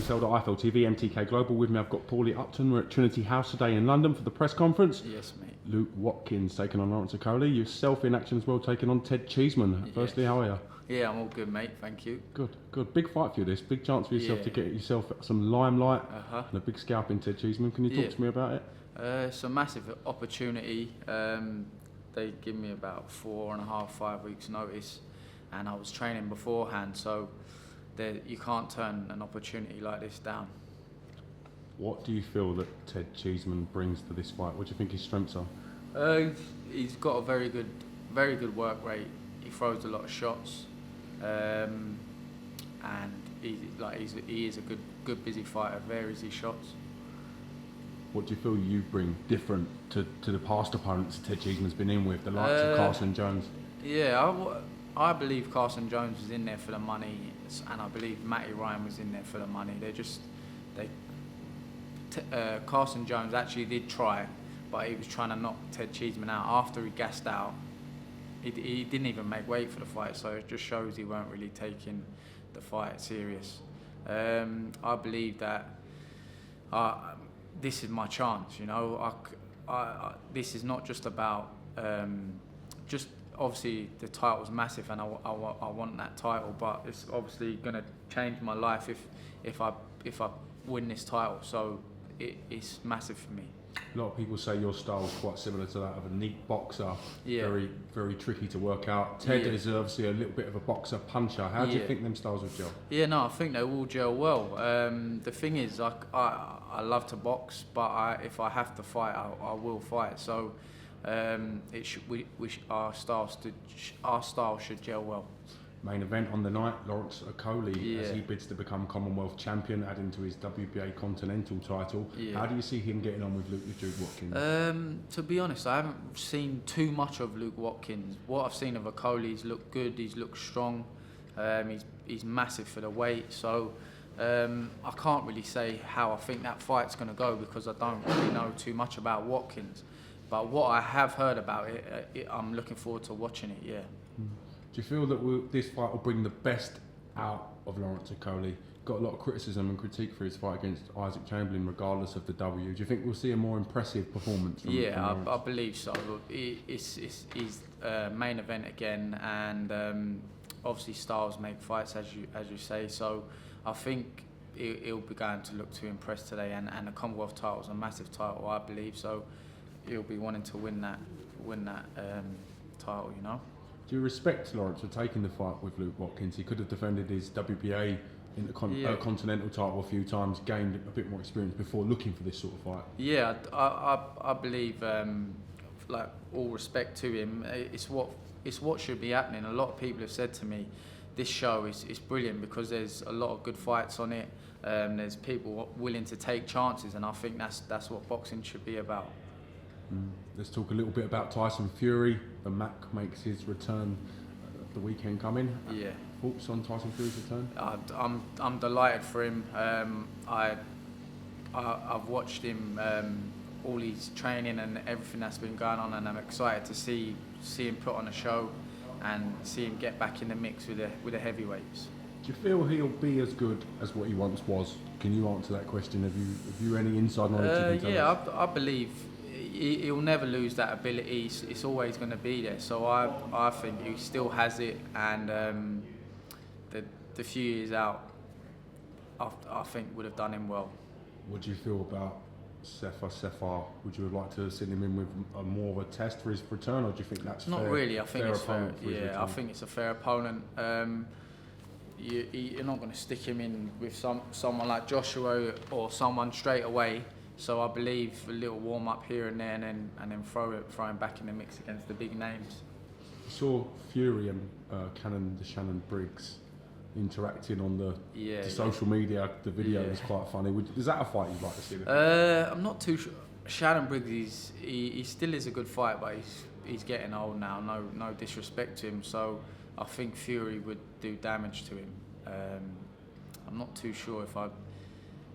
Felder, IFL TV, MTK Global. With me, I've got Paulie Upton. We're at Trinity House today in London for the press conference. Yes, mate. Luke Watkins taking on Lawrence Okolie. Yourself in action as well, taking on Ted CHEESEMAN. Firstly, how are you? Yeah, I'm all good, mate. Thank you. Good, good. Big fight for you, this. Big chance for yourself to get yourself some limelight and a big scalp in Ted CHEESEMAN. Can you talk to me about it? It's a massive opportunity. They give me about 4.5, 5 weeks notice, and I was training beforehand, so you can't turn an opportunity like this down. What do you feel that Ted CHEESEMAN brings to this fight? What do you think his strengths are? He's got a very good work rate. He throws a lot of shots, and he is a good busy fighter. Varies his shots. What do you feel you bring different to the past opponents Ted CHEESEMAN's been in with, the likes of Carson Jones? Yeah, I believe Carson Jones was in there for the money, and I believe Matty Ryan was in there for the money. Carson Jones actually did try, but he was trying to knock Ted CHEESEMAN out. After he gassed out, he didn't even make weight for the fight, so it just shows he weren't really taking the fight serious. I believe that this is my chance, you know. This is not just about just obviously the title's massive, and I want that title, but it's obviously going to change my life if I win this title. So it's massive for me. A lot of people say your style is quite similar to that of a neat boxer. Yeah. Very, very tricky to work out. Ted is obviously a little bit of a boxer puncher. How do you think them styles would gel? Yeah, no, I think they will gel well. The thing is, I love to box, but if I have to fight, I will fight. So our style should gel well. Main event on the night, Lawrence Okolie, as he bids to become Commonwealth champion, adding to his WBA Continental title. How do you see him getting on with Luke Watkins? To be honest, I haven't seen too much of Luke Watkins. What I've seen of Okolie, he's looked good, he's looked strong, he's massive for the weight, so I can't really say how I think that fight's going to go because I don't really know too much about Watkins. But what I have heard about it, I'm looking forward to watching it, yeah. Do you feel that this fight will bring the best out of Lawrence Okolie? Got a lot of criticism and critique for his fight against Isaac Chamberlain, regardless of the W. Do you think we'll see a more impressive performance from Lawrence? I believe so. It's main event again, and obviously styles make fights, as you say. So I think he'll be going to look to impress today, and the Commonwealth title is a massive title, I believe. So he'll be wanting to win that title, you know. Do you respect Lawrence for taking the fight with Luke Watkins? He could have defended his WBA Continental title a few times, gained a bit more experience before looking for this sort of fight. Yeah, I believe, like, all respect to him, it's what should be happening. A lot of people have said to me, this show is brilliant because there's a lot of good fights on it. There's people willing to take chances, and I think that's what boxing should be about. Let's talk a little bit about Tyson Fury. The Mac makes his return the weekend coming. Yeah. Thoughts on Tyson Fury's return? I'm delighted for him. I've watched him, all his training and everything that's been going on, and I'm excited to see him put on a show and see him get back in the mix with the heavyweights. Do you feel he'll be as good as what he once was? Can you answer that question? Have you any inside knowledge? I believe he'll never lose that ability. It's always going to be there. So I think he still has it, and the few years out, I think would have done him well. What do you feel about Sefa? Would you have liked to have seen him in with more of a test for his return, or do you think that's not fair, really? I think it's fair. Yeah, I think it's a fair opponent. You're not going to stick him in with someone like Joshua or someone straight away. So I believe a little warm up here and there, and then throw him back in the mix against the big names. I saw Fury and SHANNON BRIGGS interacting on the social media. The video was quite funny. Is that a fight you'd like to see? I'm not too sure. SHANNON BRIGGS, he still is a good fight, but he's getting old now. No disrespect to him. So I think Fury would do damage to him. I'm not too sure if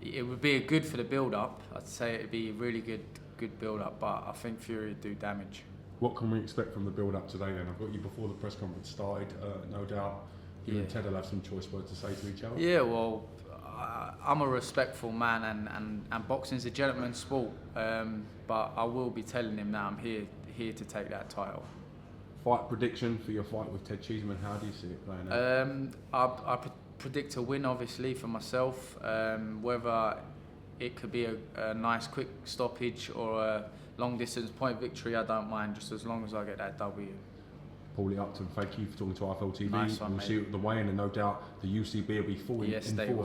it would be good for the build-up. I'd say it'd be a really good build-up, but I think Fury would do damage. What can we expect from the build-up today then? I've got you before the press conference started, no doubt. You and Ted will have some choice words to say to each other. Yeah, well, I'm a respectful man, and boxing's a gentleman's sport. But I will be telling him that I'm here to take that title. Fight prediction for your fight with Ted Cheeseman, how do you see it playing out? I predict a win, obviously, for myself. Whether it could be a nice quick stoppage or a long distance point victory, I don't mind, just as long as I get that W. Paulie Upton, thank you for talking to IFL TV. Nice one, we'll see you at the weigh-in, and no doubt the UCB will be in full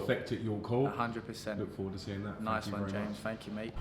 effect at your call. 100%. Look forward to seeing that. Nice one, James. Thank you, mate.